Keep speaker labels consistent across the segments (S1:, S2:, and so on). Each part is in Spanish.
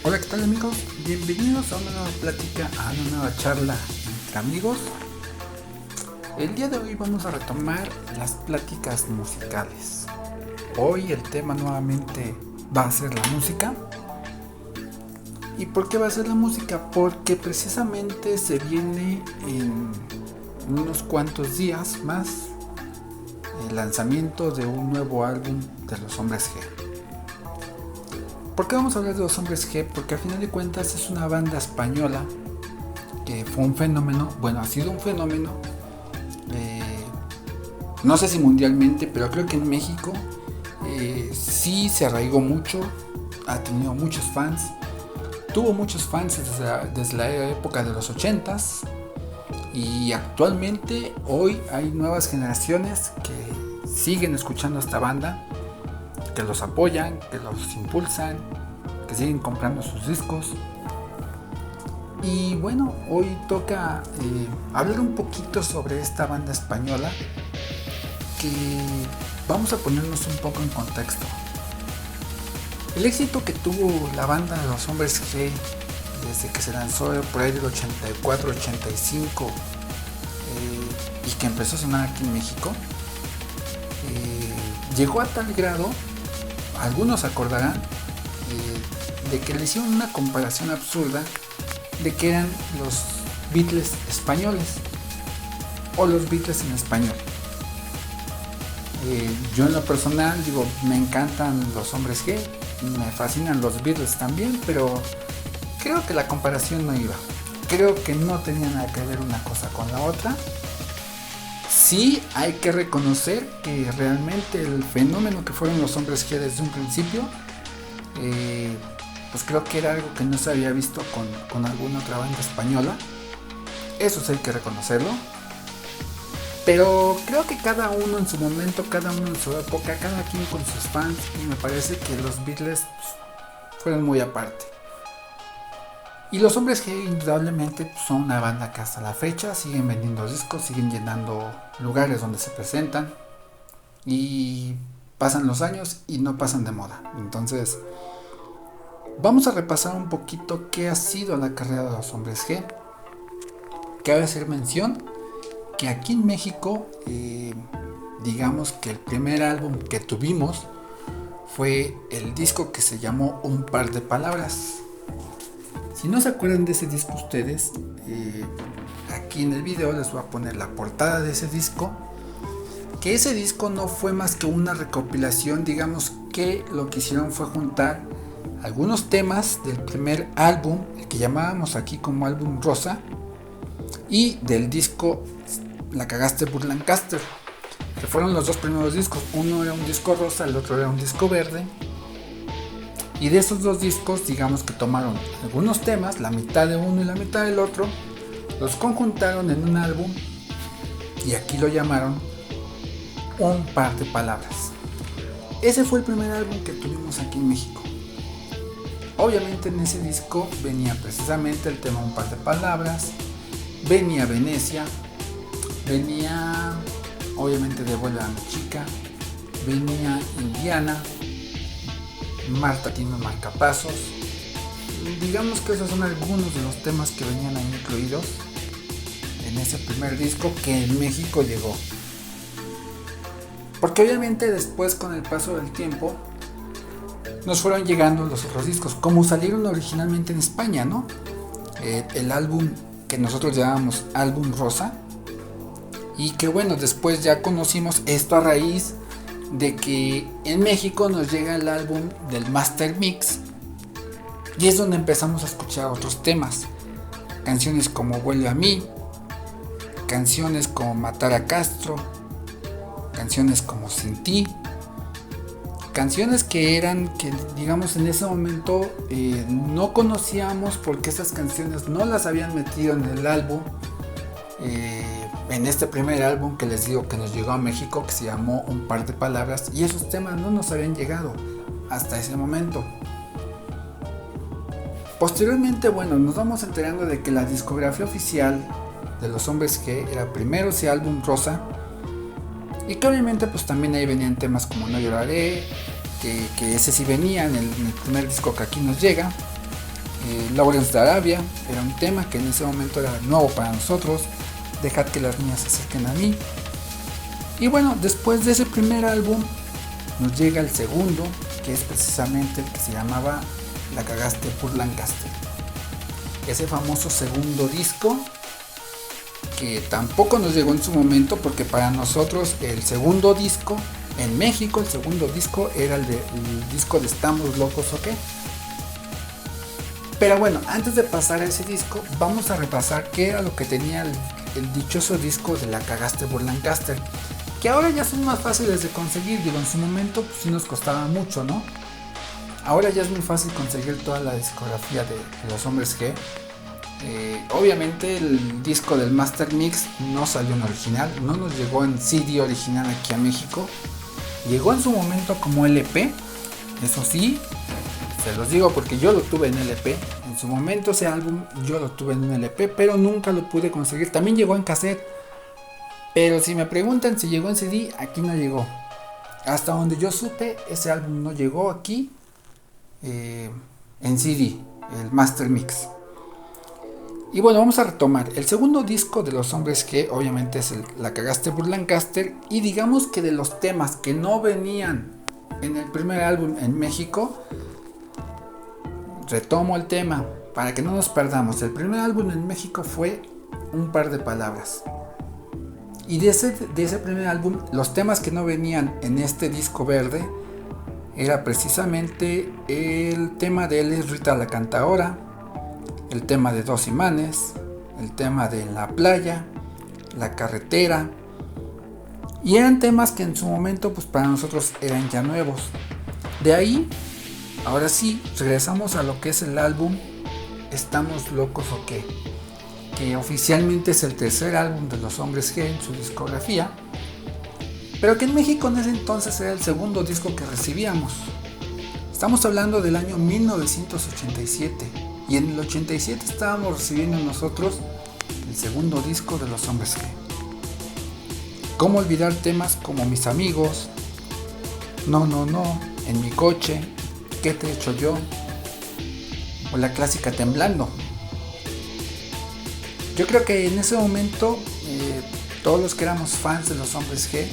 S1: Hola, ¿qué tal amigos? Bienvenidos a una nueva plática, a una nueva charla entre amigos. El día de hoy vamos a retomar las pláticas musicales. Hoy el tema nuevamente va a ser la música. ¿Y por qué va a ser la música? Porque precisamente se viene en unos cuantos días más el lanzamiento de un nuevo álbum de Los Hombres G. ¿Por qué vamos a hablar de Los Hombres G? Porque al final de cuentas es una banda española que fue un fenómeno, ha sido un fenómeno, no sé si mundialmente, pero creo que en México sí se arraigó mucho, ha tenido muchos fans, tuvo muchos fans desde la época de los 80s y actualmente hoy hay nuevas generaciones que siguen escuchando a esta banda, que los apoyan, que los impulsan, que siguen comprando sus discos. Y bueno, hoy toca hablar un poquito sobre esta banda española, que vamos a ponernos un poco en contexto. El éxito que tuvo la banda de Los Hombres G desde que se lanzó por ahí del 84-85 y que empezó a sonar aquí en México, llegó a tal grado, algunos acordarán, de que le hicieron una comparación absurda de que eran los Beatles españoles o los Beatles en español. Yo en lo personal me encantan Los Hombres G, me fascinan los Beatles también, pero creo que la comparación no iba. Creo que no tenía nada que ver una cosa con la otra. Sí hay que reconocer que realmente el fenómeno que fueron Los Hombres G desde un principio, pues creo que era algo que no se había visto con alguna otra banda española. Eso sí hay que reconocerlo. Pero creo que cada uno en su momento, cada uno en su época, cada quien con sus fans, y me parece que los Beatles fueron muy aparte. Y Los Hombres G indudablemente son una banda que hasta la fecha siguen vendiendo discos, siguen llenando lugares donde se presentan y pasan los años y no pasan de moda. Entonces vamos a repasar un poquito qué ha sido la carrera de Los Hombres G. Cabe hacer mención que aquí en México, digamos que el primer álbum que tuvimos fue el disco que se llamó Un Par de Palabras. Si no se acuerdan de ese disco ustedes, aquí en el video les voy a poner la portada de ese disco. Que ese disco no fue más que una recopilación, digamos que lo que hicieron fue juntar algunos temas del primer álbum, el que llamábamos aquí como álbum rosa, y del disco La Cagaste Burlancaster, que fueron los dos primeros discos. Uno era un disco rosa, el otro era un disco verde. Y de esos dos discos, digamos que tomaron algunos temas, la mitad de uno y la mitad del otro, los conjuntaron en un álbum y aquí lo llamaron Un Par de Palabras. Ese fue el primer álbum que tuvimos aquí en México. Obviamente en ese disco venía precisamente el tema Un Par de Palabras, venía Venecia, venía obviamente Devuelve a mi chica, venía Indiana, Marta tiene un marcapasos. Digamos que esos son algunos de los temas que venían ahí incluidos en ese primer disco que en México llegó. Porque obviamente después, con el paso del tiempo, nos fueron llegando los otros discos, como salieron originalmente en España, ¿no? El álbum que nosotros llamábamos álbum rosa, y que después ya conocimos esto a raíz de que en México nos llega el álbum del Master Mix, y es donde empezamos a escuchar otros temas, canciones como Vuelve a mí, canciones como Matar a Castro, canciones como Sin ti, canciones que digamos en ese momento no conocíamos, porque esas canciones no las habían metido en el álbum, en este primer álbum que les digo que nos llegó a México, que se llamó Un Par de Palabras, y esos temas no nos habían llegado hasta ese momento. Posteriormente, nos vamos enterando de que la discografía oficial de Los Hombres G era primero ese álbum rosa, y que obviamente pues también ahí venían temas como No Lloraré, que ese sí venía en el primer disco que aquí nos llega, Lawrence de Arabia era un tema que en ese momento era nuevo para nosotros. Dejad que las niñas se acerquen a mí. Y bueno, después de ese primer álbum nos llega el segundo, que es precisamente el que se llamaba La Cagaste por Lancaster. Ese famoso segundo disco que tampoco nos llegó en su momento, porque para nosotros el segundo disco en México, el segundo disco era el disco de Estamos Locos o qué. Pero bueno, antes de pasar a ese disco, vamos a repasar qué era lo que tenía el dichoso disco de La Cagaste por Lancaster, que ahora ya son más fáciles de conseguir. Digo, en su momento pues, sí nos costaba mucho, ¿no? Ahora ya es muy fácil conseguir toda la discografía de Los Hombres G. Obviamente el disco del Master Mix no salió en original, no nos llegó en CD original aquí a México. Llegó en su momento como LP, eso sí, se los digo porque yo lo tuve en LP. En su momento ese álbum yo lo tuve en un LP, pero nunca lo pude conseguir. También llegó en cassette, pero si me preguntan si llegó en CD, aquí no llegó. Hasta donde yo supe, ese álbum no llegó aquí en CD, el Master Mix. Y bueno, vamos a retomar. El segundo disco de Los Hombres G obviamente es La Cagaste por Lancaster. Y digamos que de los temas que no venían en el primer álbum en México, retomo el tema para que no nos perdamos. El primer álbum en México fue Un Par de Palabras. Y de ese primer álbum, los temas que no venían en este disco verde era precisamente el tema de Él es Rita la Cantaora, el tema de Dos Imanes, el tema de La Playa, La Carretera. Y eran temas que en su momento pues para nosotros eran ya nuevos. De ahí, ahora sí, regresamos a lo que es el álbum Estamos Locos o qué, que oficialmente es el tercer álbum de Los Hombres G en su discografía, pero que en México en ese entonces era el segundo disco que recibíamos. Estamos hablando del año 1987, y en el 87 estábamos recibiendo nosotros el segundo disco de Los Hombres G. ¿Cómo olvidar temas como Mis Amigos, No, no, no, En mi coche, ¿Qué te he hecho yo? O la clásica Temblando. Yo creo que en ese momento todos los que éramos fans de Los Hombres G,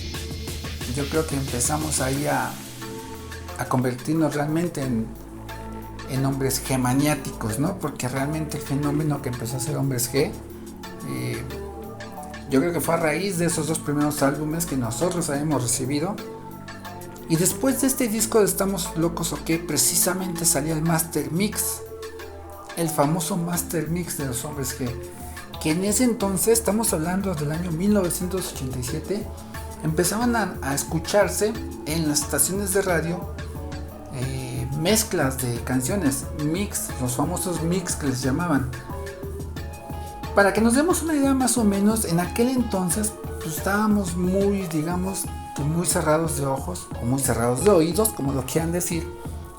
S1: yo creo que empezamos ahí a convertirnos realmente en hombres G maniáticos, ¿no? Porque realmente el fenómeno que empezó a ser Hombres G, yo creo que fue a raíz de esos dos primeros álbumes que nosotros habíamos recibido. Y después de este disco de Estamos Locos o qué, precisamente salía el Master Mix, el famoso Master Mix de Los Hombres G, que en ese entonces, estamos hablando del año 1987, empezaban a escucharse en las estaciones de radio mezclas de canciones, mix, los famosos mix que les llamaban. Para que nos demos una idea más o menos, en aquel entonces pues, estábamos muy, digamos, muy cerrados de ojos o muy cerrados de oídos, como lo quieran decir,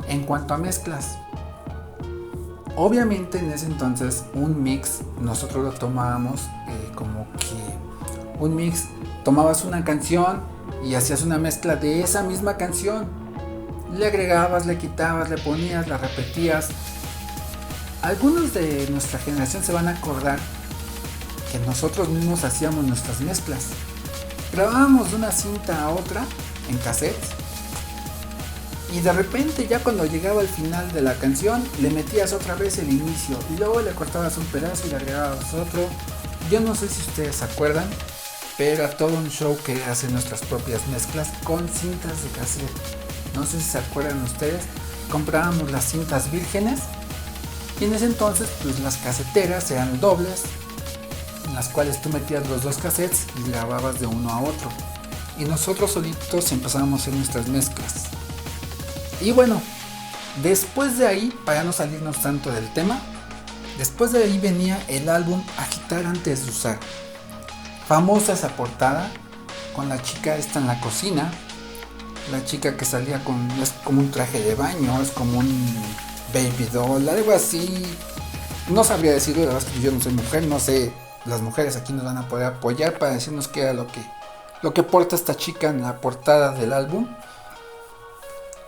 S1: en cuanto a mezclas. Obviamente en ese entonces un mix nosotros lo tomábamos como que un mix, tomabas una canción y hacías una mezcla de esa misma canción. Le agregabas, le quitabas, le ponías, la repetías. Algunos de nuestra generación se van a acordar que nosotros mismos hacíamos nuestras mezclas. Grabábamos de una cinta a otra en cassettes y de repente ya cuando llegaba al final de la canción le metías otra vez el inicio y luego le cortabas un pedazo y le agregabas otro. Yo no sé si ustedes se acuerdan, pero era todo un show que hacer nuestras propias mezclas con cintas de cassette. No sé si se acuerdan ustedes, comprábamos las cintas vírgenes y en ese entonces pues las caseteras eran dobles, en las cuales tú metías los dos cassettes y grababas de uno a otro. Y nosotros solitos empezábamos a hacer nuestras mezclas. Y bueno, después de ahí, para no salirnos tanto del tema, después de ahí venía el álbum Agitar antes de usar. Famosa esa portada, con la chica esta en la cocina. La chica que salía es como un traje de baño, es como un baby doll, algo así. No sabría decirlo, la verdad es que yo no soy mujer, no sé, las mujeres aquí nos van a poder apoyar para decirnos qué era lo que porta esta chica en la portada del álbum.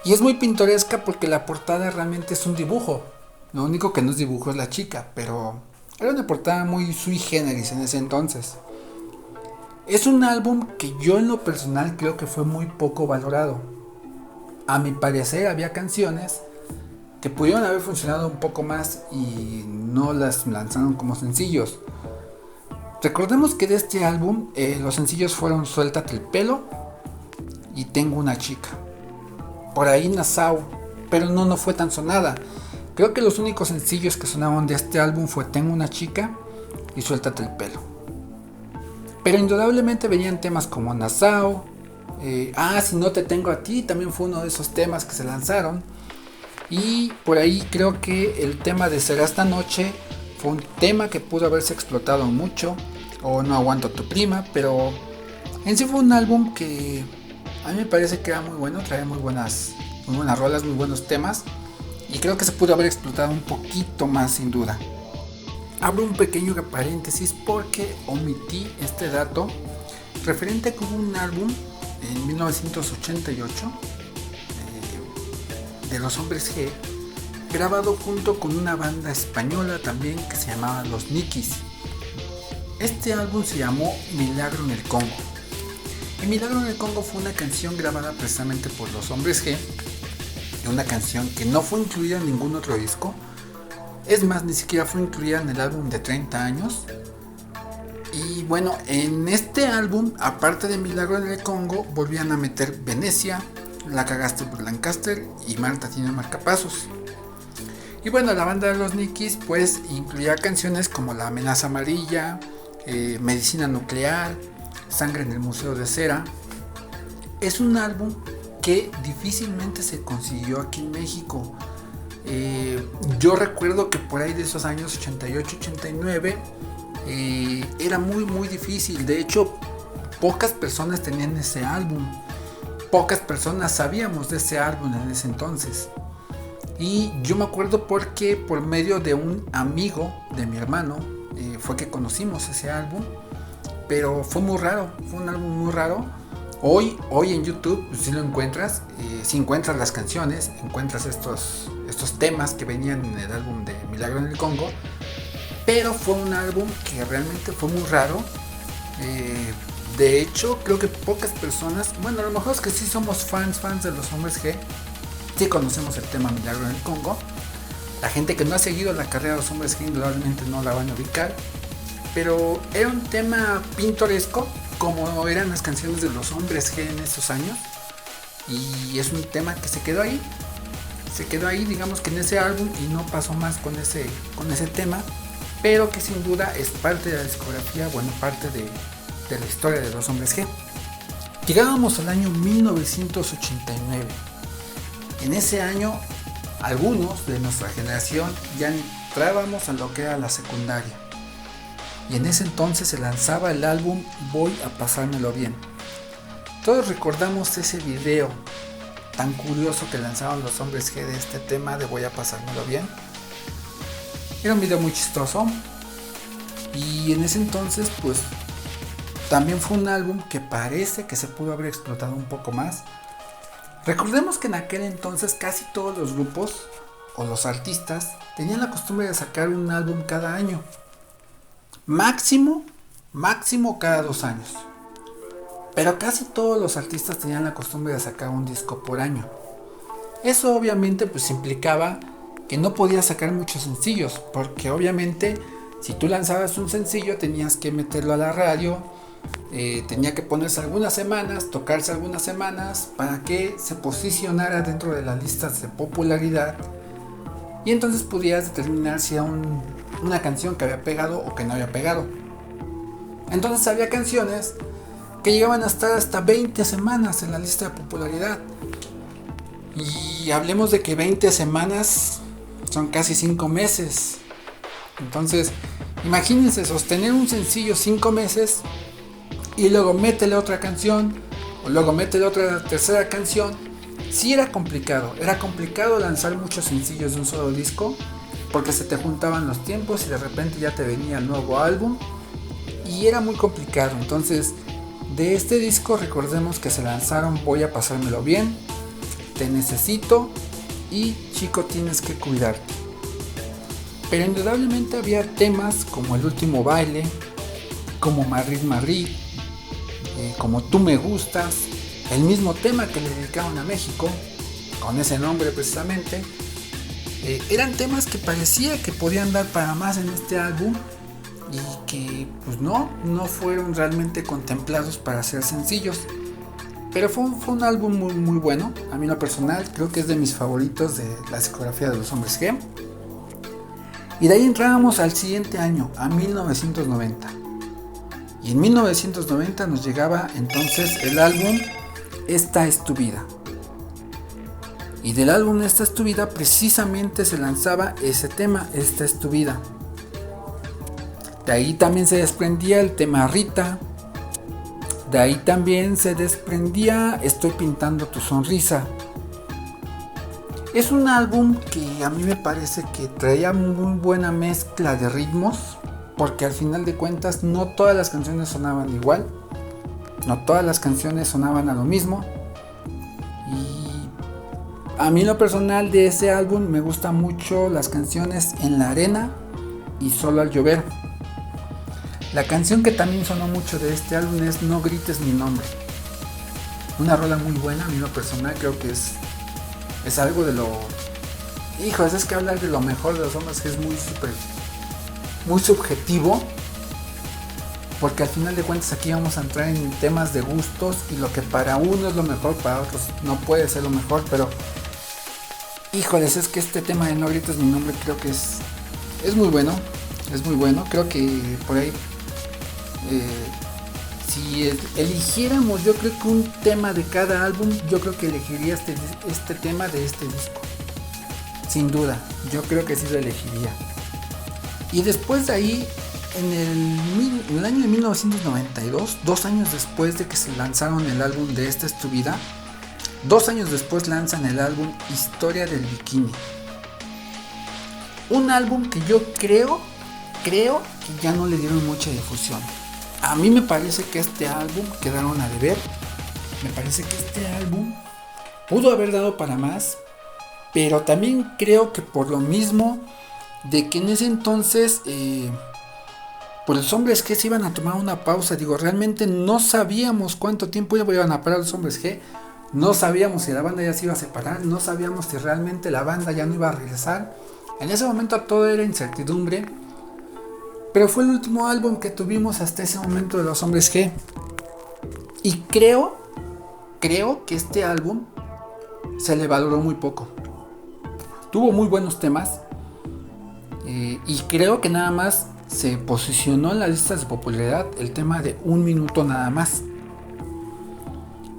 S1: Y es muy pintoresca porque la portada realmente es un dibujo. Lo único que nos dibujó es la chica, pero era una portada muy sui generis en ese entonces. Es un álbum que yo en lo personal creo que fue muy poco valorado. A mi parecer había canciones que pudieron haber funcionado un poco más y no las lanzaron como sencillos. Recordemos que de este álbum los sencillos fueron Suéltate el pelo y Tengo una chica. Por ahí Nassau, pero no fue tan sonada. Creo que los únicos sencillos que sonaron de este álbum fue Tengo una chica y Suéltate el pelo. Pero indudablemente venían temas como Nassau, Si no te tengo a ti, también fue uno de esos temas que se lanzaron. Y por ahí creo que el tema de Será esta noche fue un tema que pudo haberse explotado mucho, o No aguanto a tu prima, pero en sí fue un álbum que a mí me parece que era muy bueno, traía muy buenas rolas, muy buenos temas, y creo que se pudo haber explotado un poquito más sin duda. Abro un pequeño paréntesis porque omití este dato referente a que hubo un álbum en 1988 de Los Hombres G, grabado junto con una banda española también que se llamaba Los Nikis. Este álbum se llamó Milagro en el Congo. Y Milagro en el Congo fue una canción grabada precisamente por Los Hombres G, una canción que no fue incluida en ningún otro disco. Es más, ni siquiera fue incluida en el álbum de 30 años. Y bueno, en este álbum, aparte de Milagro en el Congo, volvían a meter Venecia, La cagaste por Lancaster y Marta tiene marcapasos. Y bueno, la banda de Los Nikis pues incluía canciones como La amenaza amarilla, Medicina nuclear, Sangre en el Museo de Cera. Es un álbum que difícilmente se consiguió aquí en México. Yo recuerdo que por ahí de esos años 88-89 era muy difícil. De hecho, pocas personas tenían ese álbum. Pocas personas sabíamos de ese álbum en ese entonces. Y yo me acuerdo porque por medio de un amigo de mi hermano fue que conocimos ese álbum. Pero fue muy raro, fue un álbum muy raro. Hoy en YouTube, si lo encuentras, si encuentras las canciones, encuentras estos temas que venían en el álbum de Milagro en el Congo. Pero fue un álbum que realmente fue muy raro. De hecho, creo que pocas personas, bueno, a lo mejor es que sí somos fans de Los Hombres G, sí conocemos el tema Milagro en el Congo. La gente que no ha seguido la carrera de Los Hombres G indudablemente no la van a ubicar. Pero era un tema pintoresco, como eran las canciones de Los Hombres G en esos años. Y es un tema que se quedó ahí, digamos que en ese álbum, y no pasó más con ese tema. Pero que sin duda es parte de la discografía, bueno, parte de la historia de Los Hombres G. Llegábamos al año 1989. En ese año, algunos de nuestra generación ya entrábamos a lo que era la secundaria. Y en ese entonces se lanzaba el álbum Voy a pasármelo bien. Todos recordamos ese video tan curioso que lanzaron Los Hombres G de este tema de Voy a pasármelo bien. Era un video muy chistoso. Y en ese entonces pues también fue un álbum que parece que se pudo haber explotado un poco más. Recordemos que en aquel entonces casi todos los grupos o los artistas tenían la costumbre de sacar un álbum cada año. Máximo cada 2 años. Pero casi todos los artistas tenían la costumbre de sacar un disco por año. Eso obviamente pues implicaba que no podías sacar muchos sencillos, porque obviamente si tú lanzabas un sencillo tenías que meterlo a la radio, tenía que ponerse algunas semanas, tocarse algunas semanas para que se posicionara dentro de las listas de popularidad, y entonces podías determinar si era una canción que había pegado o que no había pegado. Entonces había canciones que llegaban a estar hasta 20 semanas en la lista de popularidad, y hablemos de que 20 semanas son casi 5 meses. Entonces imagínense sostener un sencillo 5 meses y luego métele otra canción, o luego métele otra tercera canción. Sí era complicado lanzar muchos sencillos de un solo disco, porque se te juntaban los tiempos y de repente ya te venía el nuevo álbum y era muy complicado. Entonces de este disco recordemos que se lanzaron Voy a pasármelo bien, Te necesito y Chico tienes que cuidarte. pero indudablemente había temas como El Último Baile, como Madrid Madrid, como Tú Me Gustas, el mismo tema que le dedicaron a México, con ese nombre precisamente. Eran temas que parecía que podían dar para más en este álbum y que pues no fueron realmente contemplados para ser sencillos. Pero fue un álbum muy bueno. A mí en lo personal creo que es de mis favoritos de la discografía de Los Hombres G. Y de ahí entrábamos al siguiente año, a 1990. Y en 1990 nos llegaba entonces el álbum Esta es tu vida. Y del álbum Esta es tu vida precisamente se lanzaba ese tema, Esta es tu vida. De ahí también se desprendía el tema Rita. De ahí también se desprendía Estoy pintando tu sonrisa. Es un álbum que a mí me parece que traía muy buena mezcla de ritmos, porque al final de cuentas no todas las canciones sonaban igual, no todas las canciones sonaban a lo mismo. Y a mí en lo personal de ese álbum me gustan mucho las canciones En la arena y Solo al llover. La canción que también sonó mucho de este álbum es No grites mi nombre. Una rola muy buena, a mí en lo personal creo que es algo de lo... Hijos, es que hablar de lo mejor de Los Hombres que es muy subjetivo. Porque al final de cuentas aquí vamos a entrar en temas de gustos y lo que para uno es lo mejor, para otros no puede ser lo mejor, pero... Híjoles, es que este tema de No grites mi nombre creo que es muy bueno. Es muy bueno, creo que por ahí... si eligiéramos yo creo que un tema de cada álbum, yo creo que elegiría este tema de este disco, sin duda, yo creo que sí lo elegiría. Y después de ahí, en el año de 1992, 2 años después de que se lanzaron el álbum de Esta es tu vida, 2 años después lanzan el álbum Historia del Bikini, un álbum que yo creo que ya no le dieron mucha difusión. A mí me parece que este álbum quedaron a deber. Me parece que este álbum pudo haber dado para más, pero también creo que por lo mismo de que en ese entonces por Los Hombres G se iban a tomar una pausa. Digo, realmente no sabíamos cuánto tiempo iban a parar Los Hombres G. No sabíamos si la banda ya se iba a separar. No sabíamos si realmente la banda ya no iba a regresar. En ese momento todo era incertidumbre. Pero fue el último álbum que tuvimos hasta ese momento de Los Hombres G. Y creo que este álbum se le valoró muy poco. Tuvo muy buenos temas. Y creo que nada más se posicionó en las listas de popularidad el tema de Un Minuto Nada Más.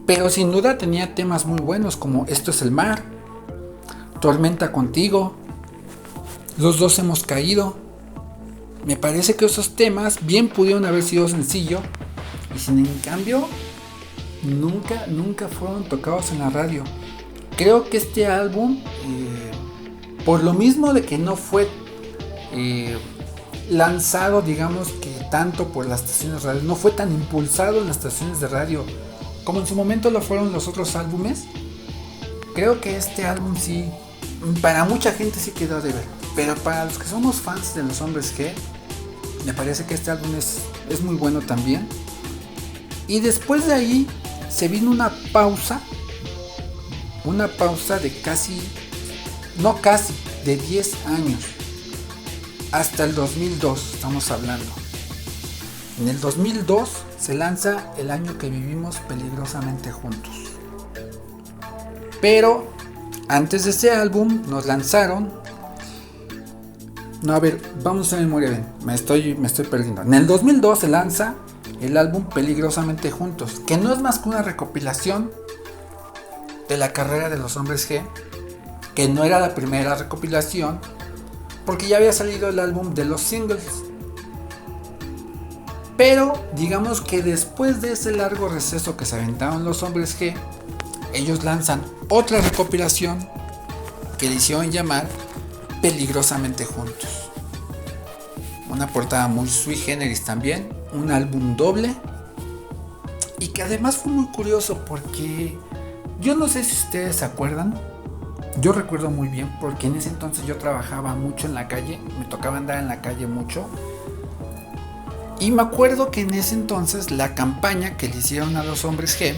S1: Pero sin duda tenía temas muy buenos como Esto es el mar, Tormenta contigo, Los dos hemos caído. Me parece que esos temas bien pudieron haber sido sencillo y sin en cambio nunca fueron tocados en la radio. Creo que este álbum, por lo mismo de que no fue lanzado, digamos que tanto por las estaciones de radio, no fue tan impulsado en las estaciones de radio como en su momento lo fueron los otros álbumes, creo que este álbum sí, para mucha gente sí quedó a deber. Pero para los que somos fans de Los Hombres G, me parece que este álbum es muy bueno también. Y después de ahí se vino una pausa de de 10 años. Hasta el 2002 estamos hablando. En el 2002 se lanza El año que vivimos peligrosamente juntos. Pero antes de ese álbum nos lanzaron... No, a ver, vamos a memoria bien, me estoy perdiendo. En el 2002 se lanza el álbum Peligrosamente Juntos, que no es más que una recopilación de la carrera de Los Hombres G, que no era la primera recopilación, porque ya había salido el álbum de los singles. Pero digamos que después de ese largo receso que se aventaron Los Hombres G, ellos lanzan otra recopilación que le hicieron llamar Peligrosamente Juntos. Una portada muy sui generis también, un álbum doble, y que además fue muy curioso porque yo no sé si ustedes se acuerdan, Yo recuerdo muy bien porque en ese entonces yo trabajaba mucho en la calle, me tocaba andar en la calle mucho. Y me acuerdo que en ese entonces la campaña que le hicieron a los Hombres G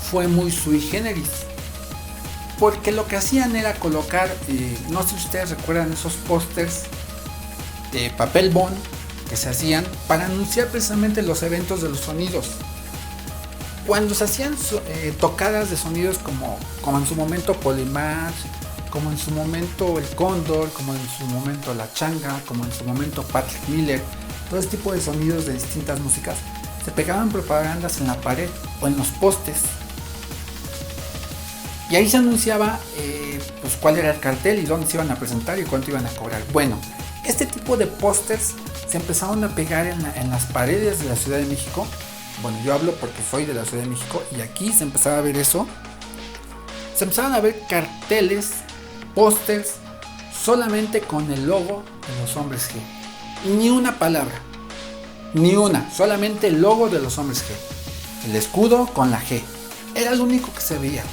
S1: fue muy sui generis. Porque lo que hacían era colocar, no sé si ustedes recuerdan esos pósters de papel bond que se hacían para anunciar precisamente los eventos de los sonidos. Cuando se hacían tocadas de sonidos como en su momento Polymath, como en su momento el Cóndor, como en su momento la Changa, como en su momento Patrick Miller, todo ese tipo de sonidos de distintas músicas, se pegaban propagandas en la pared o en los postes. Y ahí se anunciaba pues cuál era el cartel y dónde se iban a presentar y cuánto iban a cobrar. Bueno, este tipo de pósters se empezaron a pegar en las paredes de la Ciudad de México. Bueno, yo hablo porque soy de la Ciudad de México y aquí se empezaba a ver eso. Se empezaron a ver carteles, pósters, solamente con el logo de los Hombres G. Ni una palabra, ni una, solamente el logo de los Hombres G. El escudo con la G. Era lo único que se veía.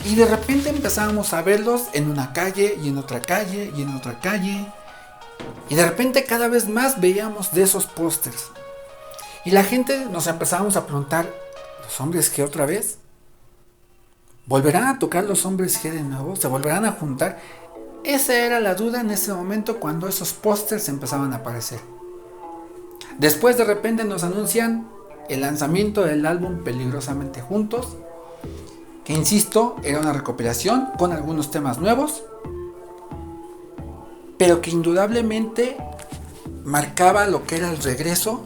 S1: Y de repente empezábamos a verlos en una calle y en otra calle y en otra calle. Y de repente cada vez más veíamos de esos pósters. Y la gente nos empezábamos a preguntar, ¿los Hombres G otra vez? ¿Volverán a tocar los Hombres G de nuevo? ¿Se volverán a juntar? Esa era la duda en ese momento cuando esos pósters empezaban a aparecer. Después de repente nos anuncian el lanzamiento del álbum Peligrosamente Juntos, que insisto, era una recopilación con algunos temas nuevos, pero que indudablemente marcaba lo que era el regreso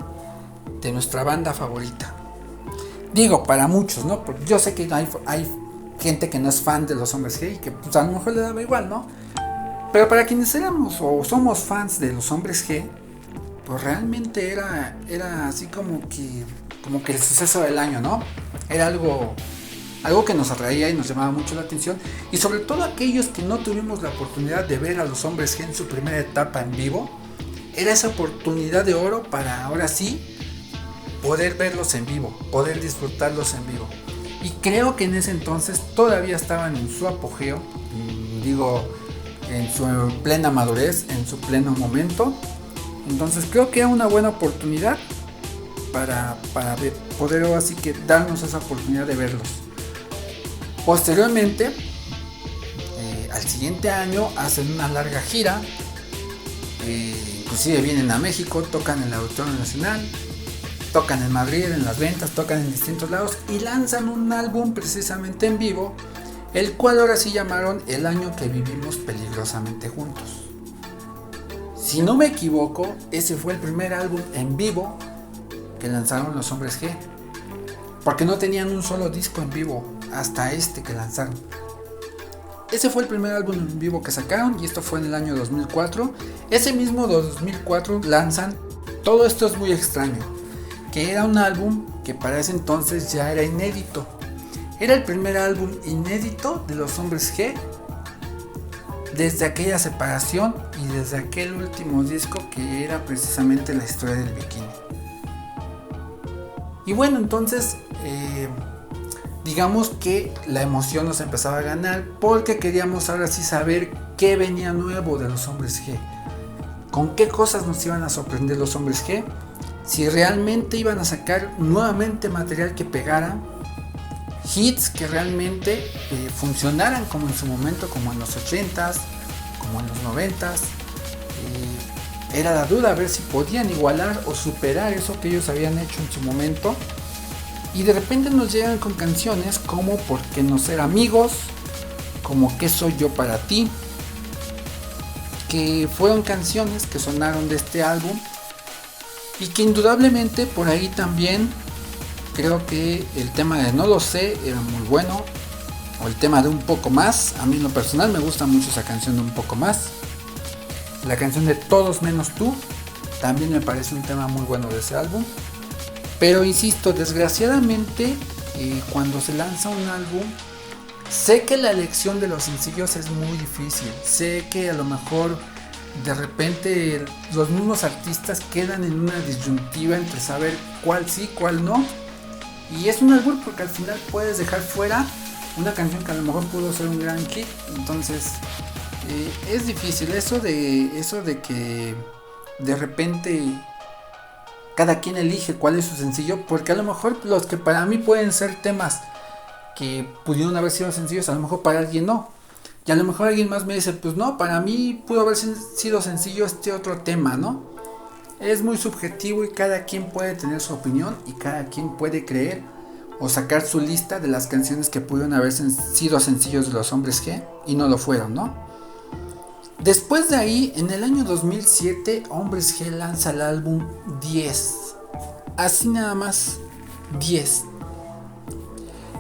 S1: de nuestra banda favorita. Digo, para muchos, ¿no? Porque yo sé que hay gente que no es fan de los Hombres G y que pues, a lo mejor le daba igual, ¿no? Pero para quienes éramos o somos fans de los Hombres G, pues realmente era así como que el suceso del año, ¿no? Era algo que nos atraía y nos llamaba mucho la atención, y sobre todo aquellos que no tuvimos la oportunidad de ver a los Hombres G en su primera etapa en vivo, era esa oportunidad de oro para ahora sí poder verlos en vivo, poder disfrutarlos en vivo. Y creo que en ese entonces todavía estaban en su apogeo, digo, en su plena madurez, en su pleno momento. Entonces creo que era una buena oportunidad para poder así que darnos esa oportunidad de verlos. Posteriormente, al siguiente año hacen una larga gira, inclusive vienen a México, tocan en el Auditorio Nacional, tocan en Madrid, en Las Ventas, tocan en distintos lados y lanzan un álbum precisamente en vivo, el cual ahora sí llamaron El año que vivimos peligrosamente juntos. Si no me equivoco, ese fue el primer álbum en vivo que lanzaron los Hombres G, porque no tenían un solo disco en vivo hasta este que lanzaron. Ese fue el primer álbum en vivo que sacaron y esto fue en el año 2004. Ese mismo 2004 lanzan Todo esto es muy extraño, que era un álbum que para ese entonces ya era inédito. Era el primer álbum inédito de los Hombres G desde aquella separación y desde aquel último disco que era precisamente La historia del bikini. Y bueno, entonces digamos que la emoción nos empezaba a ganar porque queríamos ahora sí saber qué venía nuevo de los Hombres G, con qué cosas nos iban a sorprender los Hombres G, si realmente iban a sacar nuevamente material que pegara, hits que realmente funcionaran como en su momento, como en los 80s, como en los 90s. Era la duda a ver si podían igualar o superar eso que ellos habían hecho en su momento. Y de repente nos llegan con canciones como Por qué no ser amigos, como ¿Qué soy yo para ti?, que fueron canciones que sonaron de este álbum y que indudablemente por ahí también creo que el tema de No lo sé era muy bueno, o el tema de Un poco más. A mí en lo personal me gusta mucho esa canción de Un poco más. La canción de Todos menos tú también me parece un tema muy bueno de ese álbum. Pero insisto, desgraciadamente cuando se lanza un álbum, sé que la elección de los sencillos es muy difícil. Sé que a lo mejor de repente los mismos artistas quedan en una disyuntiva entre saber cuál sí, cuál no. Y es un albur porque al final puedes dejar fuera una canción que a lo mejor pudo ser un gran hit. Entonces es difícil eso de que de repente cada quien elige cuál es su sencillo, porque a lo mejor los que para mí pueden ser temas que pudieron haber sido sencillos, a lo mejor para alguien no. Y a lo mejor alguien más me dice, pues no, para mí pudo haber sido sencillo este otro tema, ¿no? Es muy subjetivo y cada quien puede tener su opinión y cada quien puede creer o sacar su lista de las canciones que pudieron haber sido sencillos de los Hombres G y no lo fueron, ¿no? Después de ahí, en el año 2007, Hombres G lanza el álbum 10. Así nada más, 10.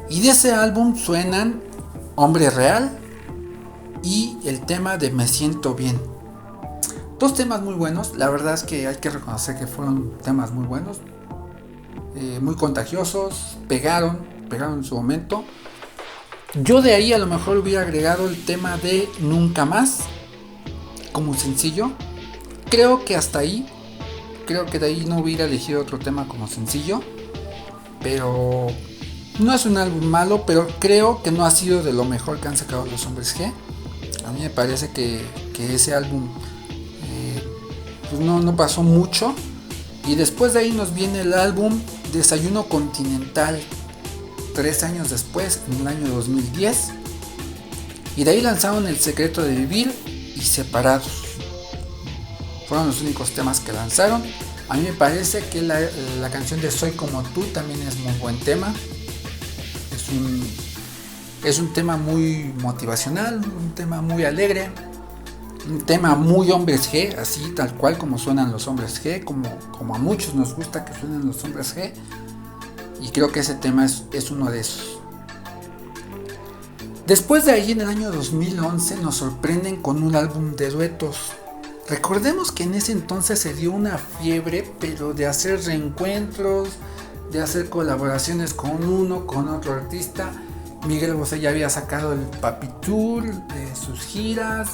S1: Y de ese álbum suenan Hombre Real y el tema de Me Siento Bien. Dos temas muy buenos, la verdad es que hay que reconocer que fueron temas muy buenos, muy contagiosos, pegaron en su momento. Yo de ahí a lo mejor hubiera agregado el tema de Nunca Más como sencillo. Creo que hasta ahí, creo que de ahí no hubiera elegido otro tema como sencillo, pero no es un álbum malo, pero creo que no ha sido de lo mejor que han sacado los Hombres G. A mí me parece que ese álbum pues no pasó mucho. Y después de ahí nos viene el álbum Desayuno Continental, 3 años después, en el año 2010. Y de ahí lanzaron El Secreto de Vivir y Separados. Fueron los únicos temas que lanzaron. A mí me parece que la canción de Soy Como Tú también es muy buen tema. Es un tema muy motivacional, un tema muy alegre, un tema muy Hombres G, así tal cual como suenan los Hombres G, como a muchos nos gusta que suenen los Hombres G, y creo que ese tema es uno de esos. Después de ahí, en el año 2011, nos sorprenden con un álbum de duetos. Recordemos que en ese entonces se dio una fiebre, pero de hacer reencuentros, de hacer colaboraciones con uno, con otro artista. Miguel Bosé ya había sacado el Papi Tour de sus giras.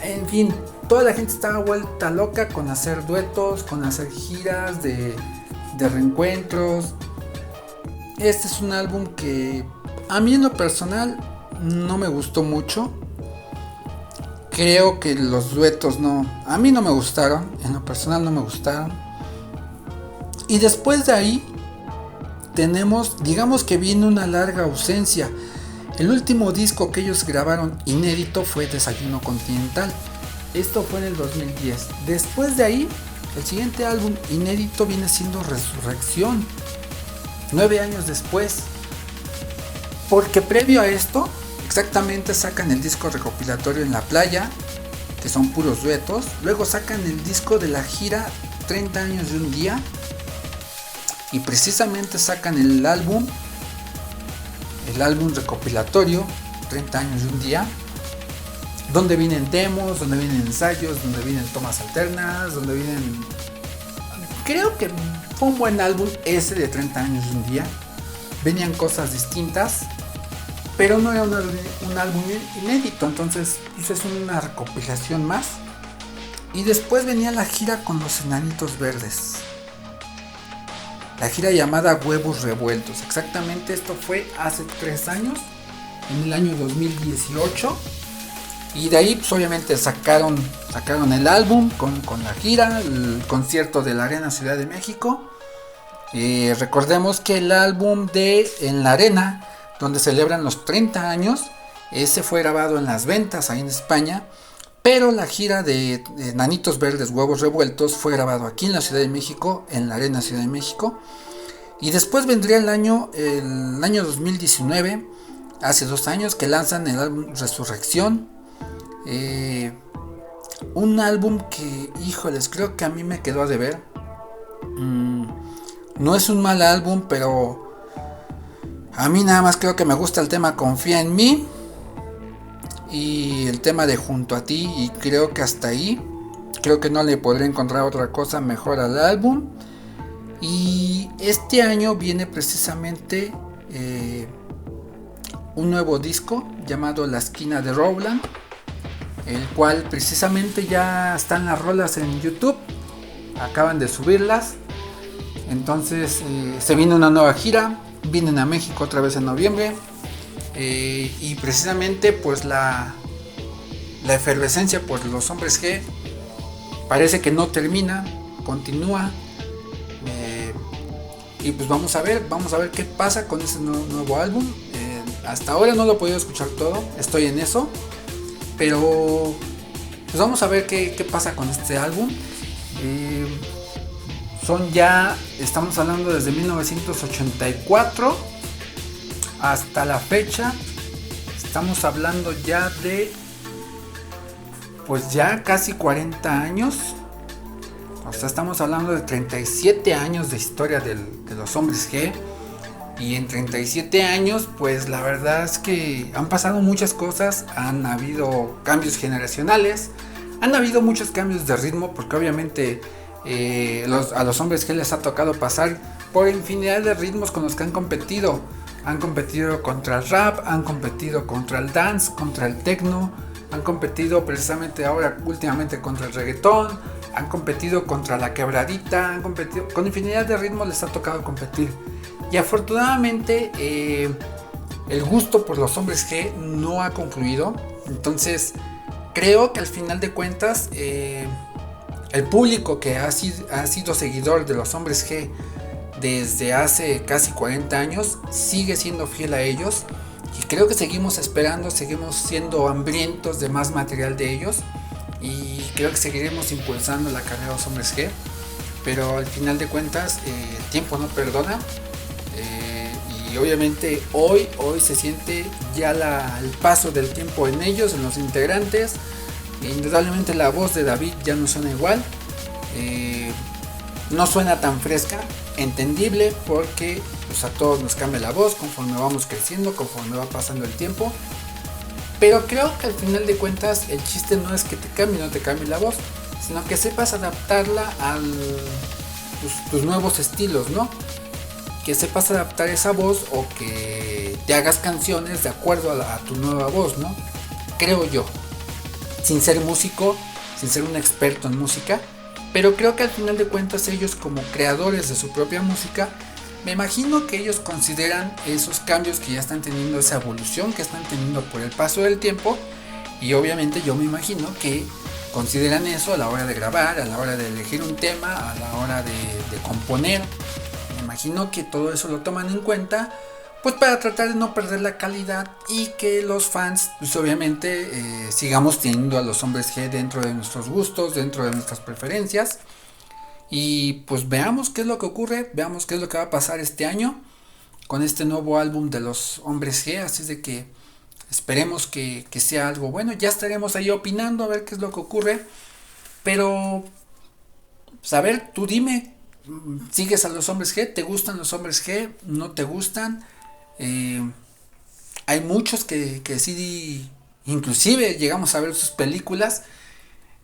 S1: En fin, toda la gente estaba vuelta loca con hacer duetos, con hacer giras de reencuentros. Este es un álbum que a mí en lo personal no me gustó mucho. Creo que los duetos a mí no me gustaron, en lo personal no me gustaron. Y después de ahí tenemos, digamos que viene una larga ausencia. El último disco que ellos grabaron inédito fue Desayuno Continental. Esto fue en el 2010. Después de ahí, el siguiente álbum inédito viene siendo Resurrección, 9 años después. Porque previo a esto, exactamente sacan el disco recopilatorio En la Playa, que son puros duetos. Luego sacan el disco de la gira 30 años de un día. Y precisamente sacan el álbum recopilatorio 30 años de un día, donde vienen demos, donde vienen ensayos, donde vienen tomas alternas, donde vienen... Creo que fue un buen álbum ese de 30 años de un día. Venían cosas distintas, pero no era un álbum inédito, entonces pues es una recopilación más. Y después venía la gira con los Enanitos Verdes, la gira llamada Huevos Revueltos. Exactamente, esto fue hace 3 años, en el año 2018. Y de ahí pues obviamente sacaron el álbum con la gira, el concierto de la Arena Ciudad de México. Recordemos que el álbum de En la Arena, donde celebran los 30 años, ese fue grabado en Las Ventas, ahí en España. Pero la gira de Nanitos Verdes, Huevos Revueltos, fue grabado aquí en la Ciudad de México, en la Arena Ciudad de México. Y después vendría el año 2019, hace 2 años, que lanzan el álbum Resurrección. Un álbum que, híjoles, creo que a mí me quedó a deber. No es un mal álbum, pero a mí nada más creo que me gusta el tema Confía en mí y el tema de Junto a ti, y creo que hasta ahí. Creo que no le podré encontrar otra cosa mejor al álbum. Y este año viene precisamente un nuevo disco llamado La Esquina de Rowland, el cual precisamente ya están las rolas en YouTube, acaban de subirlas. Entonces se viene una nueva gira, vienen a México otra vez en noviembre. Y precisamente pues la efervescencia por los hombres G parece que no termina, continúa. Y pues vamos a ver qué pasa con este nuevo álbum. Hasta ahora no lo he podido escuchar todo, estoy en eso, pero pues vamos a ver qué pasa con este álbum. Estamos hablando desde 1984 hasta la fecha. Estamos hablando ya de, pues ya casi 40 años. O sea, estamos hablando de 37 años de historia de los hombres G. Y en 37 años, pues la verdad es que han pasado muchas cosas. Han habido cambios generacionales. Han habido muchos cambios de ritmo, porque obviamente a los hombres G les ha tocado pasar por infinidad de ritmos con los que han competido. Han competido contra el rap, han competido contra el dance, contra el techno, han competido precisamente ahora últimamente contra el reggaetón, han competido contra la quebradita, han competido con infinidad de ritmos, les ha tocado competir. Y afortunadamente el gusto por los hombres G no ha concluido. Entonces creo que al final de cuentas el público que ha sido seguidor de los hombres G desde hace casi 40 años sigue siendo fiel a ellos, y creo que seguimos esperando, seguimos siendo hambrientos de más material de ellos, y creo que seguiremos impulsando la carrera de los hombres G, pero al final de cuentas el tiempo no perdona, y obviamente hoy se siente ya el paso del tiempo en ellos, en los integrantes. Indudablemente la voz de David ya no suena igual, no suena tan fresca, entendible, porque pues, a todos nos cambia la voz conforme vamos creciendo, conforme va pasando el tiempo. Pero creo que al final de cuentas el chiste no es que te cambie o no te cambie la voz, sino que sepas adaptarla a tus nuevos estilos, ¿no? Que sepas adaptar esa voz, o que te hagas canciones de acuerdo a tu nueva voz, ¿no? Creo yo, sin ser músico, sin ser un experto en música, pero creo que al final de cuentas ellos, como creadores de su propia música, me imagino que ellos consideran esos cambios que ya están teniendo, esa evolución que están teniendo por el paso del tiempo, y obviamente yo me imagino que consideran eso a la hora de grabar, a la hora de elegir un tema, a la hora de componer. Me imagino que todo eso lo toman en cuenta, pues para tratar de no perder la calidad, y que los fans pues obviamente sigamos teniendo a los hombres G dentro de nuestros gustos, dentro de nuestras preferencias. Y pues veamos qué es lo que ocurre, veamos qué es lo que va a pasar este año con este nuevo álbum de los hombres G. Así es de que esperemos que sea algo bueno. Ya estaremos ahí opinando a ver qué es lo que ocurre. Pero pues, a ver, tú dime, ¿sigues a los hombres G? ¿Te gustan los hombres G? ¿No te gustan? Hay muchos que sí, inclusive llegamos a ver sus películas.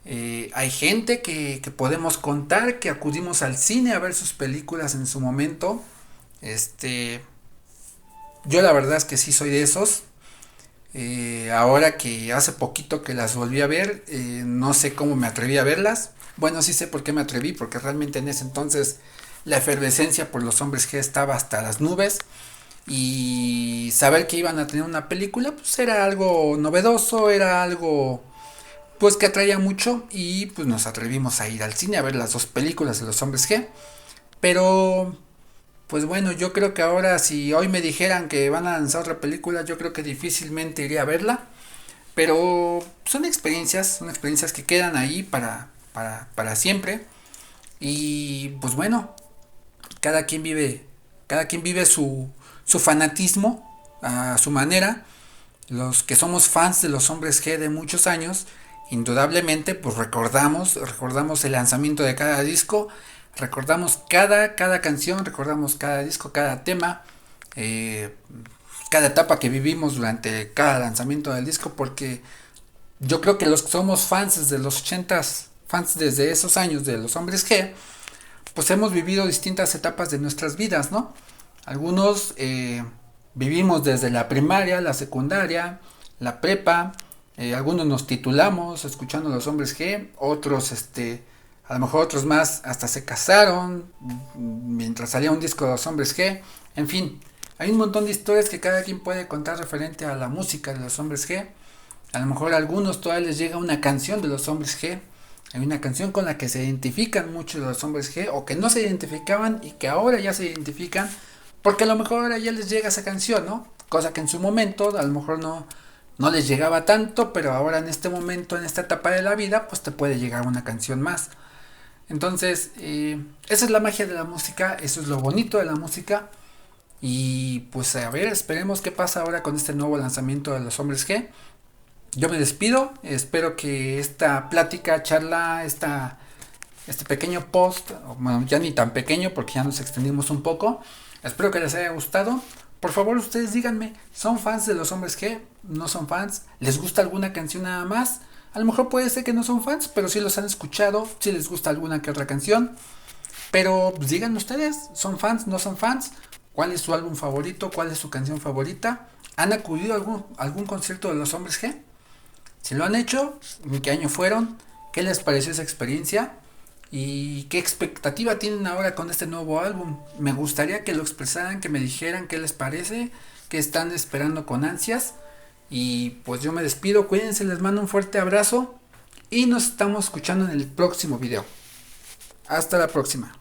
S1: Hay gente que podemos contar que acudimos al cine a ver sus películas en su momento. Yo la verdad es que sí soy de esos. Ahora que hace poquito que las volví a ver, no sé cómo me atreví a verlas. Bueno, sí sé por qué me atreví, porque realmente en ese entonces la efervescencia por los hombres G estaba hasta las nubes. Y saber que iban a tener una película, pues era algo novedoso, era algo pues que atraía mucho, y pues nos atrevimos a ir al cine a ver las dos películas de los hombres G. Pero pues bueno, yo creo que ahora, si hoy me dijeran que van a lanzar otra película, yo creo que difícilmente iría a verla. Pero son experiencias que quedan ahí para siempre. Y pues bueno, cada quien vive su fanatismo a su manera. Los que somos fans de los hombres G de muchos años, indudablemente pues recordamos el lanzamiento de cada disco, recordamos cada canción, recordamos cada disco, cada tema, cada etapa que vivimos durante cada lanzamiento del disco, porque yo creo que los que somos fans desde los 80s, fans desde esos años de los hombres G, pues hemos vivido distintas etapas de nuestras vidas, ¿no? Algunos vivimos desde la primaria, la secundaria, la prepa. Algunos nos titulamos escuchando a los hombres G, otros a lo mejor otros más hasta se casaron mientras salía un disco de los hombres G. En fin, Hay un montón de historias que cada quien puede contar referente a la música de los Hombres G. A lo mejor a algunos todavía les llega una canción de los Hombres G. Hay una canción con la que se identifican muchos de los Hombres G, o que no se identificaban y que ahora ya se identifican, porque a lo mejor ahora ya les llega esa canción, ¿no? Cosa que en su momento a lo mejor no les llegaba tanto, pero ahora en este momento, en esta etapa de la vida, pues te puede llegar una canción más. Entonces, esa es la magia de la música, eso es lo bonito de la música. Y pues a ver, esperemos qué pasa ahora con este nuevo lanzamiento de los Hombres G. Yo me despido, espero que esta plática, charla, este pequeño post, bueno, ya ni tan pequeño porque ya nos extendimos un poco, espero que les haya gustado. Por favor, ustedes díganme, ¿son fans de los Hombres G? ¿No son fans? ¿Les gusta alguna canción nada más? A lo mejor puede ser que no son fans, pero sí los han escuchado, sí les gusta alguna que otra canción. Pero pues, díganme ustedes, ¿son fans? ¿No son fans? ¿Cuál es su álbum favorito? ¿Cuál es su canción favorita? ¿Han acudido a algún concierto de los Hombres G? Si lo han hecho, ¿en qué año fueron? ¿Qué les pareció esa experiencia? ¿Y qué expectativa tienen ahora con este nuevo álbum? Me gustaría que lo expresaran, que me dijeran qué les parece, qué están esperando con ansias. Y pues yo me despido, cuídense, les mando un fuerte abrazo y nos estamos escuchando en el próximo video. Hasta la próxima.